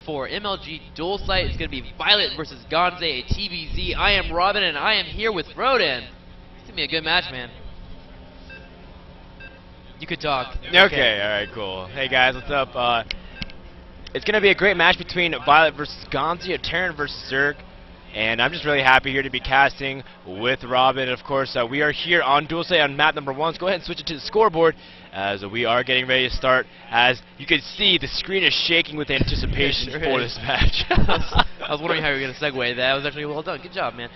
for MLG Dual Site. It's going to be Violet versus Ganzi, a TVZ. I am Robin, and I am here with Rodan. It's going to be a good match, man. You could talk. Okay, alright, cool. Hey guys, what's up? It's going to be a great match between Violet versus Ganzi, a Terran versus Zerg. And I'm just really happy here to be casting with Robin. Of course, we are here on Dual Site on map number 1. Let's go ahead and switch it to the scoreboard as we are getting ready to start. As you can see, the screen is shaking with anticipation for this match. I was wondering how you were going to segue that. That was actually well done. Good job, man.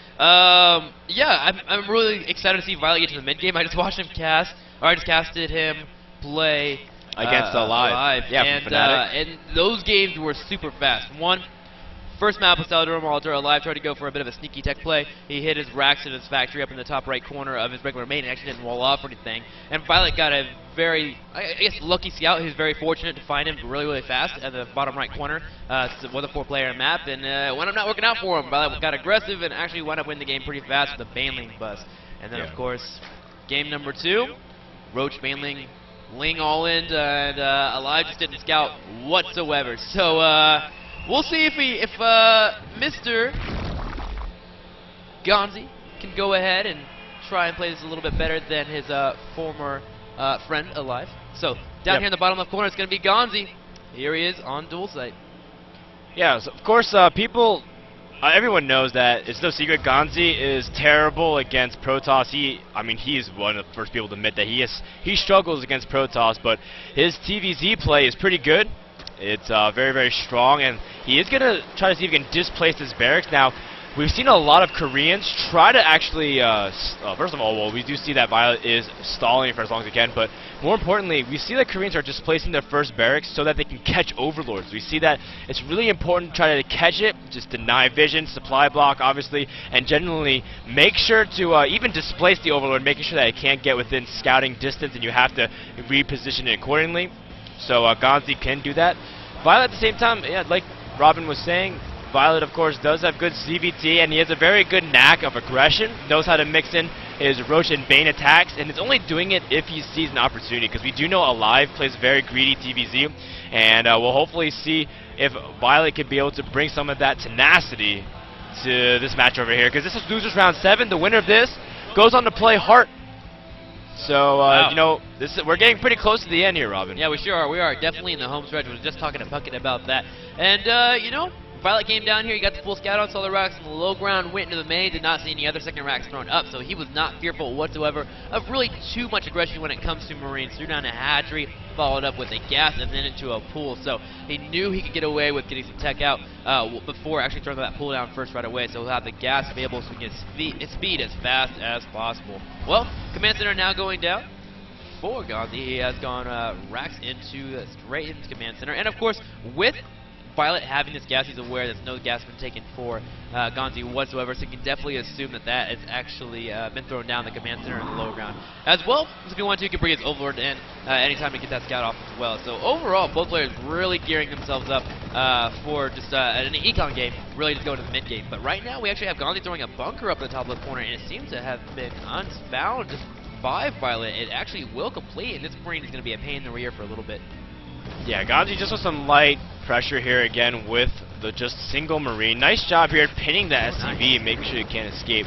Yeah, I'm really excited to see Violet get to the mid game. I just watched him cast, or I just casted him play against Alive. Yeah, and those games were super fast. First map with Salvador Malter, Alive tried to go for a bit of a sneaky tech play. He hit his racks in his factory up in the top right corner of his regular main and actually didn't wall off or anything. And Violet got a very, I guess, lucky scout. He was very fortunate to find him really, really fast at the bottom right corner. It was a 4-player map, and it wound up not working out for him. Violet got aggressive and actually wound up winning the game pretty fast with a Baneling bust. And then, of course, game number 2, Roach, Baneling, Ling all in, and Alive just didn't scout whatsoever. So, we'll see if Mr. Ganzi can go ahead and try and play this a little bit better than his former friend Alive. So down here in the bottom left corner, it's going to be Ganzi. Here he is on Dual Site. Yeah, so of course, everyone knows that it's no secret. Ganzi is terrible against Protoss. He's one of the first people to admit that he struggles against Protoss, but his TVZ play is pretty good. It's very, very strong, and he is going to try to see if he can displace his barracks. Now, we've seen a lot of Koreans try to actually, first of all, well, we do see that Violet is stalling for as long as he can, but more importantly, we see that Koreans are displacing their first barracks so that they can catch Overlords. We see that it's really important to try to catch it, just deny vision, supply block, obviously, and generally make sure to even displace the Overlord, making sure that it can't get within scouting distance, and you have to reposition it accordingly. So Ganzi can do that. Violet at the same time, yeah, like Robin was saying, Violet of course does have good CVT, and he has a very good knack of aggression, knows how to mix in his Roach and Bane attacks, and is only doing it if he sees an opportunity, because we do know Alive plays very greedy TVZ, and we'll hopefully see if Violet can be able to bring some of that tenacity to this match over here, because this is losers round 7. The winner of this goes on to play Heart. So, wow. You know, we're getting pretty close to the end here, Robin. Yeah, we sure are. We are definitely in the home stretch. We were just talking to Puckett about that. And, you know, Violet came down here. He got the full scout on, saw the racks on the low ground, went into the main, did not see any other second racks thrown up. So he was not fearful whatsoever of really too much aggression when it comes to Marines. Threw down a hatchery, followed up with a gas, and then into a pool. So he knew he could get away with getting some tech out before actually throwing that pool down first right away. So he'll have the gas available so he can get speed as fast as possible. Well, Command Center now going down for Ganzi. He has gone racks straight into Command Center. And of course, with Violet having this gas, he's aware that no gas has been taken for Ganzi whatsoever, so he can definitely assume that that has actually been thrown down the Command Center in the low ground. As well, if you want to, you can bring his Overlord in anytime to get that scout off as well. So overall, both players really gearing themselves up for just an econ game, really just going to the mid game. But right now, we actually have Ganzi throwing a bunker up in the top left corner, and it seems to have been unbound just by Violet. It actually will complete, and this Marine is going to be a pain in the rear for a little bit. Yeah, Ganzi just with some light pressure here again with the just single Marine. Nice job here pinning the SCV, making sure he can't escape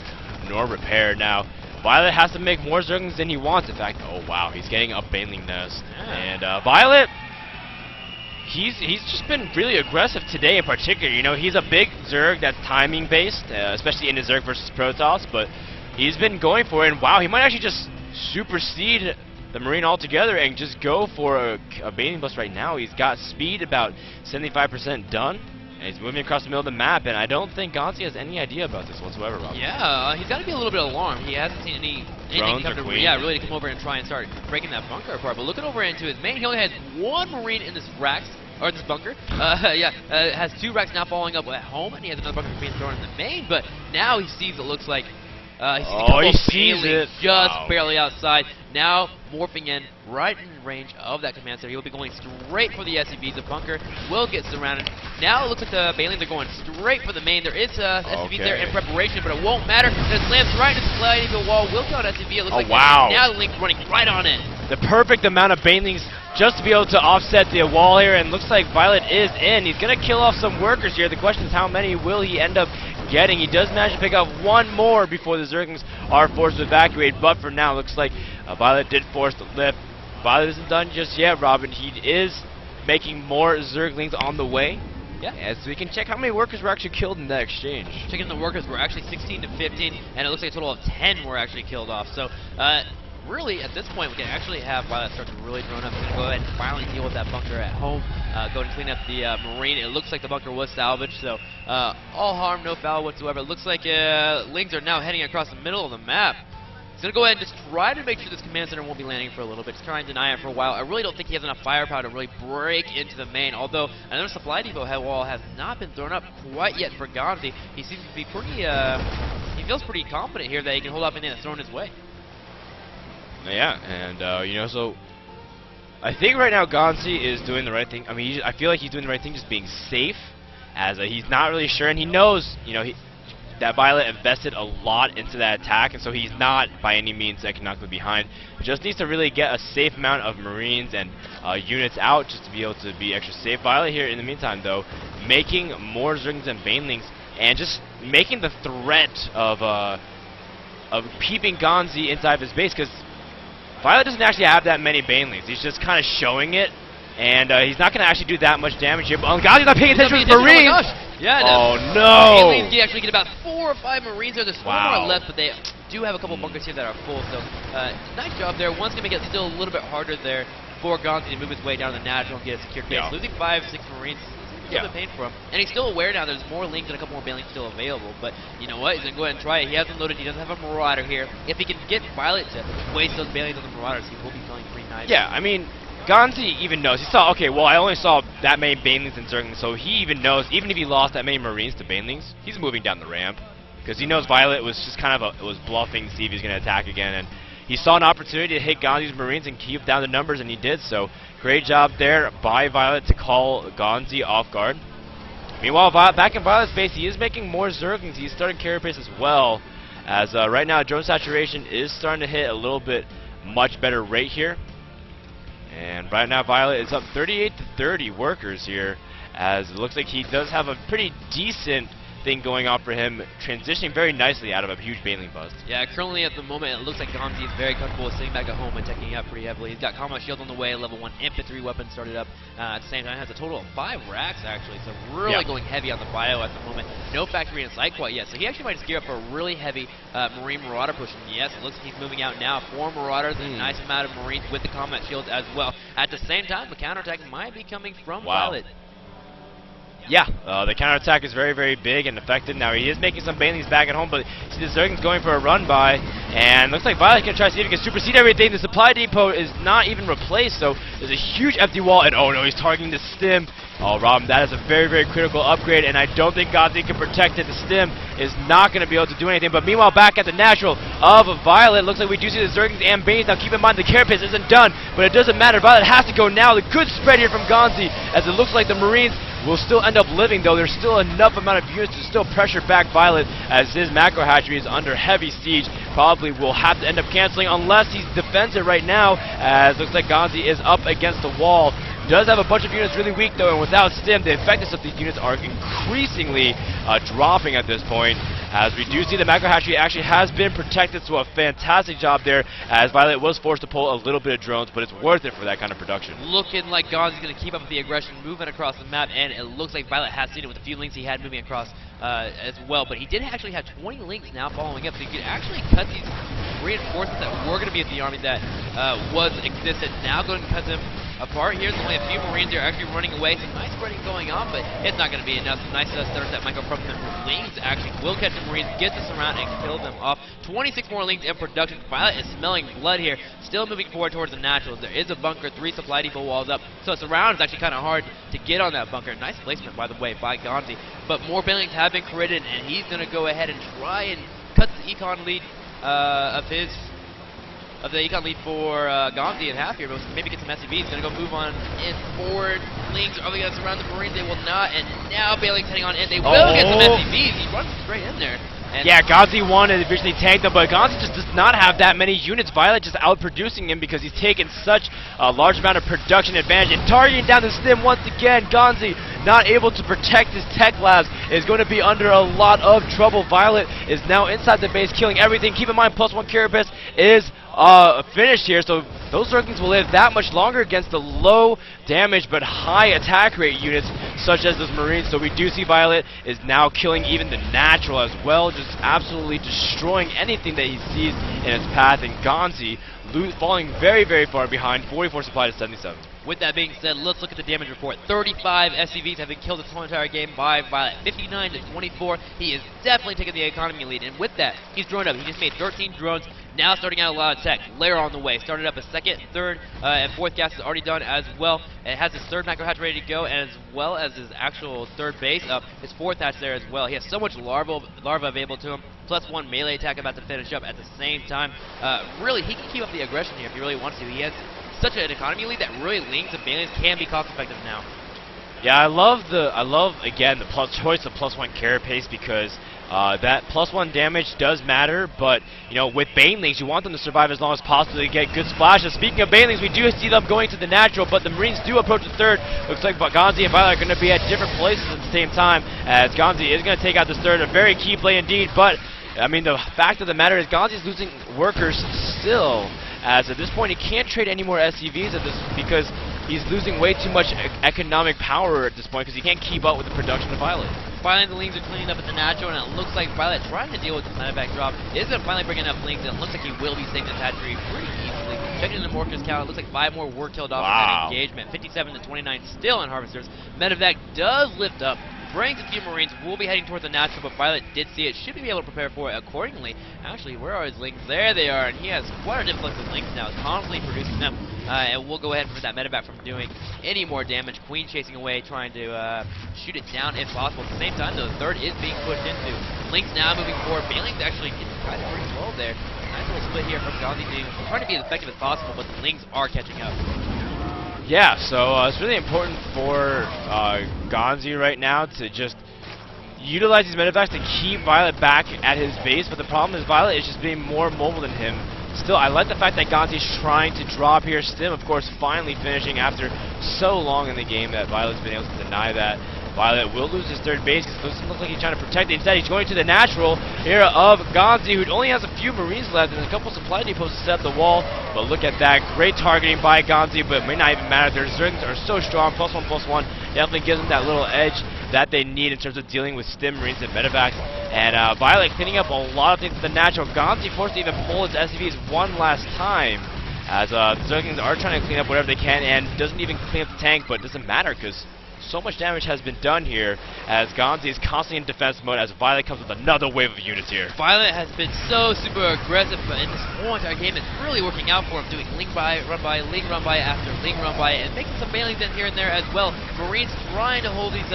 nor repair. Now, Violet has to make more Zerglings than he wants. In fact, oh wow, he's getting a Baneling nest. And Violet, he's just been really aggressive today in particular. You know, he's a big Zerg that's timing based, especially in his Zerg versus Protoss, but he's been going for it, and wow, he might actually just supersede the Marine altogether and just go for a Baneling bust right now. He's got speed about 75% done, and he's moving across the middle of the map, and I don't think Ganzi has any idea about this whatsoever, Rob. Yeah, he's got to be a little bit alarmed. He hasn't seen anything come to, really to come over and try and start breaking that bunker apart. But looking over into his main, he only has one Marine in this racks, or this bunker. Has 2 racks now falling up at home, and he has another bunker being thrown in the main. But now he sees it looks like he sees it just barely outside. Now morphing in right in range of that Command Center. He'll be going straight for the SCVs. The bunker will get surrounded. Now it looks like the Banelings are going straight for the main. There is SCVs there in preparation, but it won't matter. It slams right into the sliding wall. Will kill an SCV. It looks like wow. Now the Link's running right on it. The perfect amount of Banelings just to be able to offset the wall here, and looks like Violet is in. He's going to kill off some workers here. The question is how many will he end up getting? He does manage to pick up one more before the Zerglings are forced to evacuate, but for now, looks like Violet did force the lift. Violet isn't done just yet, Robin. He is making more Zerglings on the way. Yeah. As we can check how many workers were actually killed in that exchange. Checking the workers were actually 16 to 15, and it looks like a total of 10 were actually killed off. So, really, at this point, we can actually have Violet start to really drone up. He's going to go ahead and finally deal with that bunker at home. Go and clean up the Marine. It looks like the bunker was salvaged, so all harm, no foul whatsoever. It looks like Lings are now heading across the middle of the map. He's going to go ahead and just try to make sure this command center won't be landing for a little bit. Just try and deny it for a while. I really don't think he has enough firepower to really break into the main, although another supply depot wall has not been thrown up quite yet for Ganzi. He seems to be pretty, he feels pretty confident here that he can hold off anything that's thrown his way. Yeah, and you know, so I think right now Ganzi is doing the right thing. I mean, I feel like he's doing the right thing, just being safe, as he's not really sure, and he knows, you know, that Violet invested a lot into that attack, and so he's not by any means economically behind. He just needs to really get a safe amount of Marines and units out just to be able to be extra safe. Violet here, in the meantime, though, making more Zerglings and Banelings, and just making the threat of keeping Ganzi inside of his base, because Violet doesn't actually have that many Banelings. He's just kind of showing it, and he's not going to actually do that much damage here. But Ganzi's not paying attention to his Marines! Oh my gosh! Yeah, oh no! Banelings do actually get about 4 or 5 Marines there. There's 4 more left, but they do have a couple bunkers here that are full. So, nice job there. One's going to make it still a little bit harder there for Ganzi to move his way down the natural and get a secure base. Losing 5, 6 Marines. A little bit pain for him, and he's still aware now there's more Lings and a couple more Banelings still available, but you know what, he's going to go ahead and try it. He hasn't loaded, he doesn't have a Marauder here. If he can get Violet to waste those Banelings on the Marauders, he will be feeling pretty nice. Yeah, I mean, Ganzi even knows. He saw, okay, well, I only saw that many Banelings and Zerglings, so he even knows, even if he lost that many Marines to Banelings, he's moving down the ramp, because he knows Violet was just kind of was bluffing to see if he's going to attack again, and he saw an opportunity to hit Ganzi's Marines and keep down the numbers, and he did so. Great job there by Violet to call Ganzi off guard. Meanwhile, back in Violet's base, he is making more Zerglings. He's starting carry pace as well, as right now drone saturation is starting to hit a little bit much better rate here. And right now Violet is up 38 to 30 workers here, as it looks like he does have a pretty decent thing going on for him, transitioning very nicely out of a huge Baneling bust. Yeah, currently at the moment it looks like Ganzi is very comfortable with sitting back at home and taking up pretty heavily. He's got combat shields on the way, level 1 infantry weapon started up. At the same time, has a total of 5 racks actually, so really going heavy on the bio at the moment. No factory in sight quite yet, so he actually might just gear up for a really heavy Marine Marauder push. And yes, it looks like he's moving out now. 4 Marauders and a nice amount of Marines with the combat shields as well. At the same time, the counterattack might be coming from Violet. Yeah, the counterattack is very, very big and effective. Now, he is making some Banelings back at home, but see the Zerglings going for a run by, and looks like Violet's going to try to see if he can supersede everything. The supply depot is not even replaced, so there's a huge empty wall, and oh no, he's targeting the stim. Oh, Rob, that is a very, very critical upgrade, and I don't think Ganzi can protect it. The stim is not going to be able to do anything, but meanwhile, back at the natural of Violet, looks like we do see the Zerglings and Banes. Now, keep in mind, the carapace isn't done, but it doesn't matter. Violet has to go now. The good spread here from Ganzi, as it looks like the Marines will still end up living, though. There's still enough amount of units to still pressure back Violet, as his macro hatchery is under heavy siege. Probably will have to end up canceling unless he defends it right now, as looks like Ganzi is up against the wall. Does have a bunch of units really weak, though, and without stim, the effectiveness of these units are increasingly dropping at this point. As we do see the macro hatchery actually has been protected, so a fantastic job there, as Violet was forced to pull a little bit of drones, but it's worth it for that kind of production. Looking like Ganzi's going to keep up with the aggression, moving across the map, and it looks like Violet has seen it with the few links he had moving across as well, but he did actually have 20 links now following up, so you could actually cut these reinforcements that were going to be at the army that existed, now going to cut them apart. Here's only a few Marines that are actually running away. Some nice spreading going on, but it's not going to be enough. Some nice stutters that might go from the Lings actually will catch the Marines, get the surround, and kill them off. 26 more Lings in production. Violet is smelling blood here. Still moving forward towards the naturals. There is a bunker, 3 supply depot walls up, so surround is actually kind of hard to get on that bunker. Nice placement, by the way, by Ganzi. But more Banelings have been created, and he's going to go ahead and try and cut the econ lead of the econ lead for Ganzi in half here, but maybe get some SCVs. He's going to go move on in forward. Lings are going to surround the Marines. They will not, and now Banelings heading on in. They will get some SCVs. He runs straight in there. And yeah, Ganzi won and eventually tanked him, but Ganzi just does not have that many units. Violet just outproducing him because he's taken such a large amount of production advantage. And targeting down the stim once again, Ganzi not able to protect his tech labs, is going to be under a lot of trouble. Violet is now inside the base, killing everything. Keep in mind, +1 Carapace is finished here, so those Zerglings will live that much longer against the low damage but high attack rate units such as those Marines. So we do see Violet is now killing even the natural as well, just absolutely destroying anything that he sees in his path. And Ganzi falling very, very far behind, 44 supply to 77. With that being said, let's look at the damage report. 35 SCVs have been killed this whole entire game by Violet. 59 to 24. He is definitely taking the economy lead. And with that, he's droned up. He just made 13 drones. Now starting out a lot of tech. Lair on the way. Started up a second, third, and fourth gas is already done as well. It has his third macro hatch ready to go, and as well as his actual third base up, his fourth hatch there as well. He has so much larva available to him. +1 melee attack about to finish up at the same time. Really, he can keep up the aggression here if he really wants to. He has such an economy lead that really Lings and Banelings can be cost effective now. Yeah, I love again the choice of +1 Carapace because that +1 damage does matter, but you know, with Banelings you want them to survive as long as possible to get good splashes. Speaking of Banelings, we do see them going to the natural, but the Marines do approach the third. Looks like Ganzi and Violet are going to be at different places at the same time, as Ganzi is going to take out this third. A very key play indeed, but I mean, the fact of the matter is Ganzi is losing workers still, as at this point he can't trade any more SCVs at this because he's losing way too much economic power at this point because he can't keep up with the production of Violet. Finally, the Lings are cleaning up at the natural, and it looks like Violet trying to deal with the medevac drop is going to finally bring enough Lings, and it looks like he will be saving this hatchery pretty easily. Checking the Mortars count, it looks like 5 more were killed off in that engagement. 57 to 29 still in Harvesters. Medevac does lift up, brings a few Marines. We'll be heading towards the natural, but Violet did see it. Should be able to prepare for it accordingly. Actually, where are his Lings? There they are, and he has quite a difficulty with Lings now. He's constantly producing them, and we'll go ahead and prevent that medevac from doing any more damage. Queen chasing away, trying to shoot it down if possible. At the same time, though, the third is being pushed into. Lings now moving forward. Banelings actually getting kind of pretty low there. Nice little split here from Ganzi, trying to be as effective as possible, but the Lings are catching up. Yeah, so it's really important for Ganzi right now to just utilize these medevacs to keep Violet back at his base, but the problem is Violet is just being more mobile than him. Still, I like the fact that Ganzi is trying to drop here. Stim, of course, finally finishing after so long in the game that Violet's been able to deny that. Violet will lose his third base because it doesn't look like he's trying to protect it. Instead, he's going to the natural here of Ganzi, who only has a few Marines left and a couple supply depots to set up the wall. But look at that. Great targeting by Ganzi, but it may not even matter. Their Zerglings are so strong. +1/+1 definitely gives them that little edge that they need in terms of dealing with Stim, Marines, and medevacs. And Violet cleaning up a lot of things with the natural. Ganzi forced to even pull his SCVs one last time, as the Zerglings are trying to clean up whatever they can, and doesn't even clean up the tank, but it doesn't matter because so much damage has been done here, as Ganzi is constantly in defense mode as Violet comes with another wave of units here. Violet has been so super aggressive, but in this whole entire game it's really working out for him, doing Ling run by after Ling run by, and making some Banelings in here and there as well. Marines trying to hold these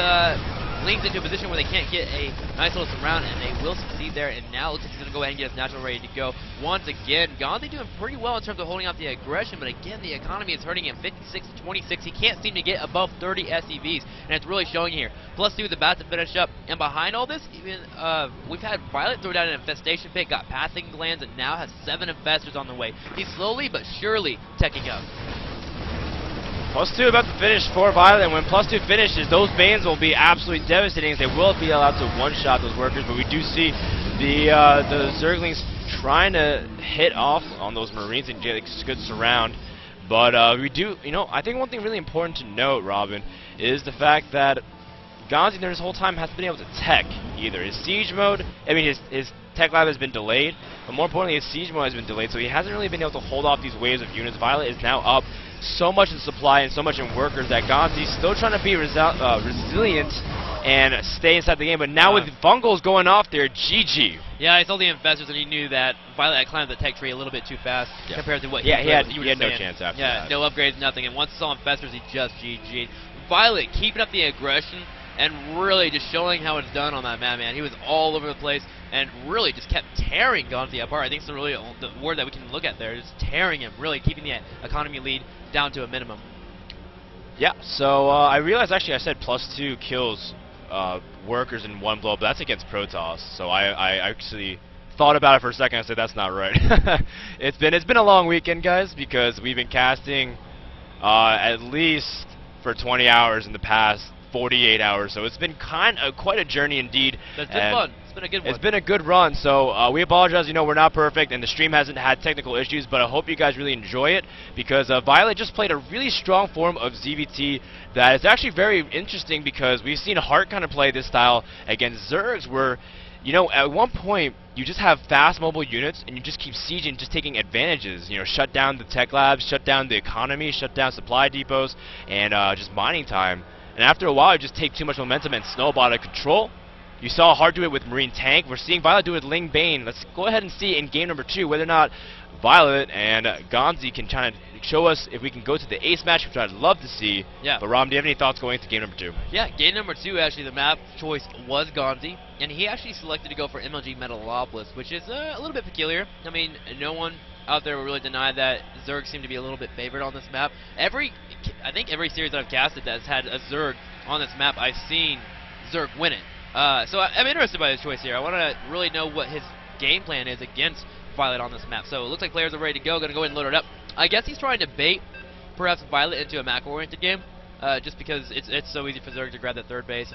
Lings into a position where they can't get a nice little surround, and they will succeed there, and now it looks like he's going to go ahead and get his natural ready to go. Once again, Ganzi doing pretty well in terms of holding out the aggression, but again, the economy is hurting him 56 to 26. He can't seem to get above 30 SCVs, and it's really showing here. +2 is about to finish up, and behind all this, even we've had Violet throw down an infestation pit, got pathing glands, and now has 7 infestors on the way. He's slowly but surely teching up. +2 about to finish for Violet, and when +2 finishes, those Banes will be absolutely devastating as they will be allowed to one-shot those workers, but we do see the Zerglings trying to hit off on those Marines and get a good surround. But we do, you know, I think one thing really important to note, Robin, is the fact that Ganzi during this whole time hasn't been able to tech either. His siege mode, I mean his tech lab has been delayed, but more importantly his siege mode has been delayed, so he hasn't really been able to hold off these waves of units. Violet is now up so much in supply and so much in workers that Ganzi's still trying to be resilient and stay inside the game, but now with Fungals going off there, GG. Yeah, I saw the infestors and he knew that Violet had climbed the tech tree a little bit too fast compared to what he had no chance after that. No upgrades, nothing, and once he saw infestors, he just GG'd. Violet keeping up the aggression and really just showing how it's done on that man. He was all over the place and really just kept tearing Ganzi apart. I think it's really the word that we can look at there, just tearing him, really keeping the economy lead down to a minimum. Yeah, so I realized actually I said +2 kills workers in one blow, but that's against Protoss. So I actually thought about it for a second. I said that's not right. It's been a long weekend, guys, because we've been casting at least for 20 hours in the past 48 hours. So it's been quite a journey indeed. That's been fun. It's been a good one. It's been a good run. So we apologize. You know, we're not perfect, and the stream hasn't had technical issues, but I hope you guys really enjoy it, because Violet just played a really strong form of ZVT that is actually very interesting, because we've seen Hart kind of play this style against Zergs, where, you know, at one point you just have fast mobile units and you just keep sieging, just taking advantages. You know, shut down the tech labs, shut down the economy, shut down supply depots, and just mining time. And after a while, you just take too much momentum and snowball out of control. You saw Hart do it with Marine Tank. We're seeing Violet do it with Ling Bane. Let's go ahead and see in game number 2 whether or not Violet and Ganzi can try to show us if we can go to the ace match, which I'd love to see. Yeah. But Rom, do you have any thoughts going into game number 2? Yeah, game number 2, actually, the map choice was Ganzi, and he actually selected to go for MLG Metalopolis, which is a little bit peculiar. I mean, no one out there will really deny that Zerg seem to be a little bit favored on this map. I think every series that I've casted that's had a Zerg on this map, I've seen Zerg win it. So I'm interested by his choice here. I want to really know what his game plan is against Violet on this map. So it looks like players are ready to go. Going to go ahead and load it up. I guess he's trying to bait perhaps Violet into a map-oriented game, just because it's so easy for Zerg to grab that third base.